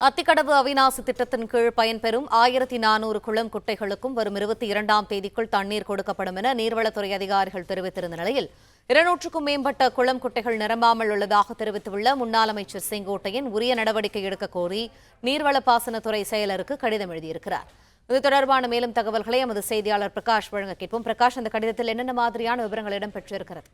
அத்திக்கடவு அவிநாசி திட்டத்தின் கீழ் பயன்பெறும் 1400 குளம் குட்டைகளுக்கும் வரும் 22ஆம் தேதிக்குள் தண்ணீர் கொடுக்கப்படும் என நீர்வளத்துறை அதிகாரிகள் தெரிவித்திருந்த நிலையில் 200க்கும் மேற்பட்ட குளம் குட்டைகள் நிரம்பாமல் உள்ளதாக தெரிவித்துள்ள முன்னாள் அமைச்சர் செங்கோட்டையன் உரிய நடவடிக்கை எடுக்க கோரி நீர்வள பாசனத்துறை செயலருக்கு கடிதம் எழுதியிருக்கிறார். இது தொடர்பான மேலும் தகவல்களை எமது செய்தியாளர் பிரகாஷ் வழங்க கேட்போம். பிரகாஷ், அந்த கடிதத்தில் என்னென்ன மாதிரியான விவரங்கள் இடம்பெற்றிருக்கிறது?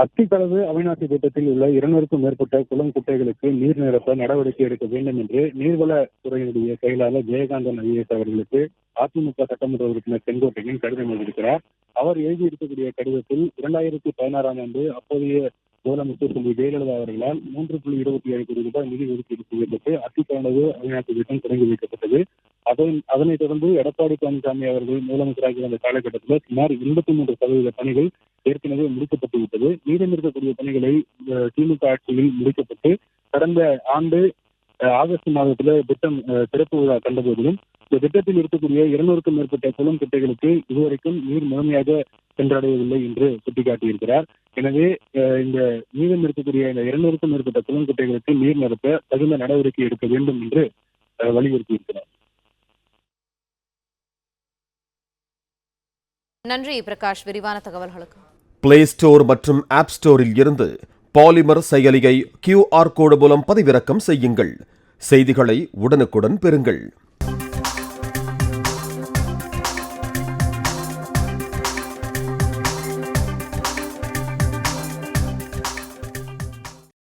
அத்திக்கடவு அவிநாசி திட்டத்தில் உள்ள 200க்கும் மேற்பட்ட குளம் குட்டைகளுக்கு நீர் நிரப்ப நடவடிக்கை எடுக்க வேண்டும் என்று நீர்வளத்துறையினுடைய செயலாளர் ஜெயகாந்தன் ஐஏஎஸ் அவர்களுக்கு அதிமுக சட்டமன்ற உறுப்பினர் செங்கோட்டையன் கடிதம் எழுதியிருக்கிறார். அவர் எழுதியிருக்கக்கூடிய கடிதத்தில் 2016ஆம் ஆண்டு அப்போதைய முதலமைச்சர் செல்வி ஜெயலலிதா அவர்களால் 3.25 கோடி ரூபாய் நிதி ஒதுக்கீடு செய்யப்பட்டு அத்திக்கடவு அவிநாசி திட்டம் தொடங்கி வைக்கப்பட்டது. அதனைத் தொடர்ந்து எடப்பாடி பழனிசாமி அவர்கள் முதலமைச்சராக இருந்த காலகட்டத்தில் சுமார் 83% பணிகள் ஏற்கனவே முடிக்கப்பட்டுவிட்டது. மீதம் இருக்கக்கூடிய பணிகளை திமுக ஆட்சியில் முடிக்கப்பட்டு கடந்த ஆண்டு ஆகஸ்ட் மாதத்தில் திட்டம் திறப்பு விழா கண்டபோதிலும் இந்த திட்டத்தில் இருக்கக்கூடிய 200க்கும் மேற்பட்ட குளம் குட்டைகளுக்கு இதுவரைக்கும் நீர் முழுமையாக சென்றடையவில்லை என்று சுட்டிக்காட்டியிருக்கிறார். எனவே இந்த மீதம் இருக்கக்கூடிய இந்த 200க்கும் மேற்பட்ட குளம் குட்டைகளுக்கு நீர் நிரப்ப தகுந்த நடவடிக்கை எடுக்க வேண்டும் என்று வலியுறுத்தியிருக்கிறார். நன்றி பிரகாஷ், விரிவான தகவல்களுக்கு. பிளே ஸ்டோர் மற்றும் ஆப் ஸ்டோரில் இருந்து பாலிமர் செயலியை QR கோடு மூலம் பதிவிறக்கம் செய்யுங்கள். செய்திகளை உடனுக்குடன் பெறுங்கள்.